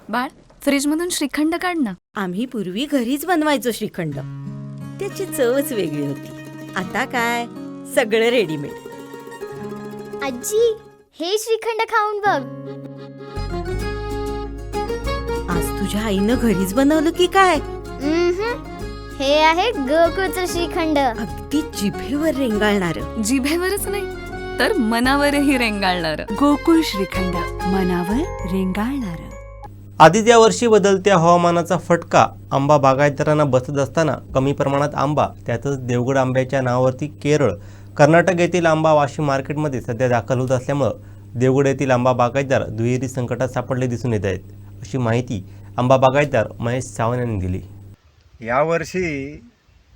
बाळ, फ्रीजमधून श्रीखंड काढ ना. आम्ही पूर्वी घरीच बनवायचो श्रीखंड. त्याची चवच वेगळी होती. आता काय सगळं रेडीमेड. आजी, हे श्रीखंड खाऊन बघ. आज तुझ्या आईनं घरीच बनवलं की काय? हे आहे गोकुळचं श्रीखंड. अगदी जिभेवर रेंगाळणार. जिभेवरच नाही तर मनावरही रेंगाळणार. गोकुळ श्रीखंड, मनावर रेंगाळणार. आधीच यावर्षी बदलत्या हवामानाचा फटका आंबा बागायतदारांना बसत असताना कमी प्रमाणात आंबा, त्यातच देवगड आंब्याच्या नावावरती केरळ, कर्नाटक येथील आंबा वाशिम मार्केटमध्ये सध्या दाखल होत असल्यामुळं देवगड येथील आंबा बागायतदार दुहेरी संकटात सापडले दिसून येत आहेत. अशी माहिती आंबा बागायतदार महेश सावंत यांनी दिली. यावर्षी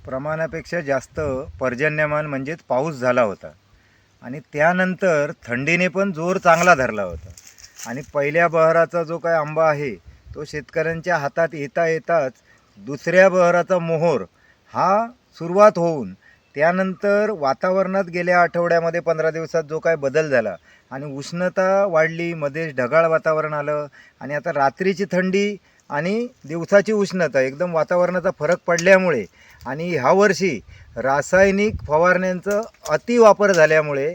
प्रमाणापेक्षा जास्त पर्जन्यमान म्हणजेच पाऊस झाला होता आणि त्यानंतर थंडीने पण जोर चांगला धरला होता आणि पहिल्या बहराचा जो काय आंबा आहे तो शेतकऱ्यांच्या हातात येता येताच दुसऱ्या बहराचा मोहोर हा सुरुवात होऊन त्यानंतर वातावरणात गेल्या आठवड्यामध्ये 15 दिवसात जो काय बदल झाला आणि उष्णता वाढली, मध्येच ढगाळ वातावरण आलं आणि आता रात्रीची थंडी आणि दिवसाची उष्णता एकदम वातावरणाचा फरक पडल्यामुळे आणि ह्या वर्षी रासायनिक फवारण्यांचं अतिवापर झाल्यामुळे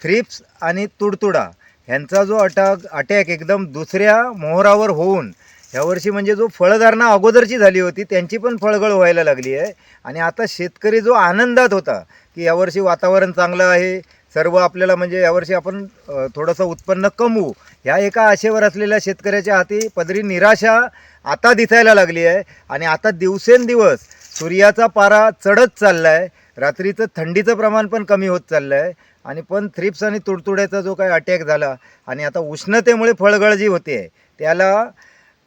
थ्रिप्स आणि तुडतुडा ह्यांचा जो अटॅक एकदम दुसऱ्या मोहरावर होऊन ह्यावर्षी म्हणजे जो फळधारणा अगोदरची झाली होती त्यांची पण फळगळ व्हायला लागली आहे. आणि आता शेतकरी जो आनंदात होता की यावर्षी वातावरण चांगलं आहे, सर्व आपल्याला म्हणजे यावर्षी आपण थोडंसं उत्पन्न कमवू, ह्या एका आशेवर असलेल्या शेतकऱ्याच्या हाती पदरी निराशा आता दिसायला लागली आहे. आणि आता दिवसेंदिवस सूर्याचा पारा चढत चालला आहे, रात्रीचं थंडीचं प्रमाण पण कमी होत चाललं आहे आणि पण थ्रिप्स आणि तुडतुड्याचा जो काही अटॅक झाला आणि आता उष्णतेमुळे फळगळ जी होते आहे त्याला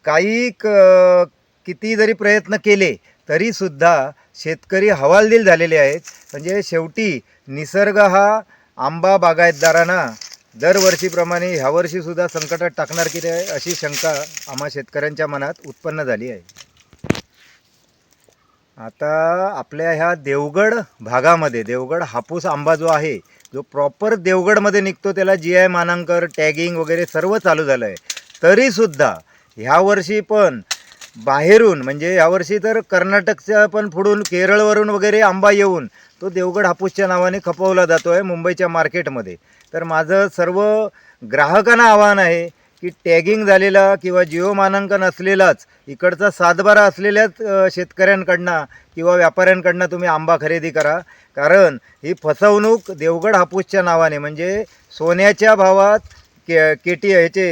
काही किती जरी प्रयत्न केले तरीसुद्धा शेतकरी हवालदिल झालेले आहेत. म्हणजे शेवटी निसर्ग हा आंबा बागायतदारांना दरवर्षीप्रमाणे ह्यावर्षीसुद्धा संकटात टाकणार की नाही अशी शंका आम्हा शेतकऱ्यांच्या मनात उत्पन्न झाली आहे. आता आपल्या ह्या देवगड भागामध्ये देवगड हापूस आंबा जो आहे जो प्रॉपर देवगडमध्ये निघतो त्याला GI मानांकन, टॅगिंग वगैरे सर्व चालू झालं आहे. तरीसुद्धा ह्यावर्षी पण बाहेरून म्हणजे यावर्षी तर कर्नाटकच्या पण पुढून केरळवरून वगैरे आंबा येऊन तो देवगड हापूसच्या नावाने खपवला जातो आहे मुंबईच्या मार्केटमध्ये. तर माझं सर्व ग्राहकांना आव्हान आहे की टॅगिंग झालेला किंवा जिओ मानांकन असलेलाच इकडचा सातबारा असलेल्याच शेतकऱ्यांकडनं किंवा व्यापाऱ्यांकडनं तुम्ही आंबा खरेदी करा. कारण ही फसवणूक देवगड हापूसच्या नावाने म्हणजे सोन्याच्या भावात ह्याचे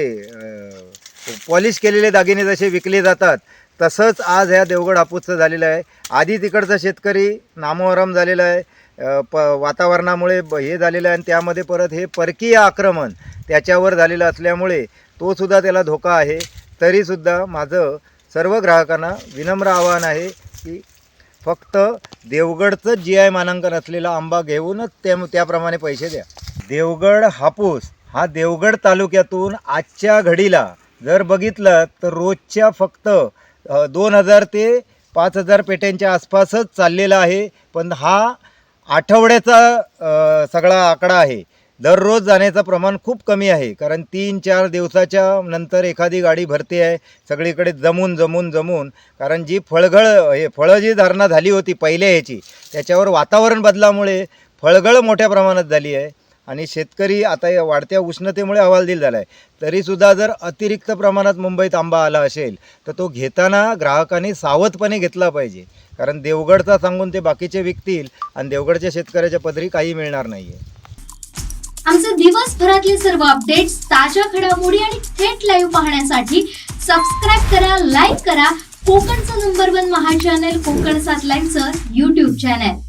पॉलिश केलेले दागिने जसे विकले जातात तसंच आज ह्या देवगड हापूसचं झालेलं आहे. आधी तिकडचा शेतकरी नामोहरम झालेला आहे, वातावरणामुळे हे झालेलं आहे आणि त्यामध्ये परत हे परकीय आक्रमण त्याच्यावर झालेलं असल्यामुळे तोसुद्धा त्याला धोका आहे. तरीसुद्धा माझं सर्व ग्राहकांना विनम्र आवाहन आहे की फक्त देवगडचं GI मानांकन असलेला आंबा घेऊनच त्याप्रमाणे पैसे द्या. देवगड हापूस हा देवगड तालुक्यातून आजच्या घडीला जर बघितलं तर रोजच्या फक्त 2000 ते 5000 पेट्यांच्या आसपासच चाललेला आहे. पण हा आठवड्याचा सगळा आकडा आहे. दररोज जाण्याचं प्रमाण खूप कमी आहे कारण 3-4 दिवसाच्या नंतर एखादी गाडी भरते आहे सगळीकडे जमून कारण जी फळं जी धारणा झाली होती पहिल्या ह्याची त्याच्यावर वातावरण बदलामुळे फळगळ मोठ्या प्रमाणात झाली आहे आणि शेतकरी आता या वाढत्या उष्णतेमुळे हवालदिल झाला आहे. तरीसुद्धा जर अतिरिक्त प्रमाणात मुंबईत आंबा आला असेल तर तो घेताना ग्राहकांनी सावधपणे घेतला पाहिजे. कारण देवगडचा सांगून ते बाकीचे विकतील आणि देवगडच्या शेतकऱ्याच्या पदरी काही मिळणार नाही आहे. आमचे दिवसभरातले सर्व अपडेट्स, ताज्या घडामोडी आणि थेट लाईव्ह पाहण्यासाठी सबस्क्राईब करा, लाईक करा कोकणचं नंबर 1 महा चॅनल कोकण 7 लाईव्हचं YouTube चॅनल.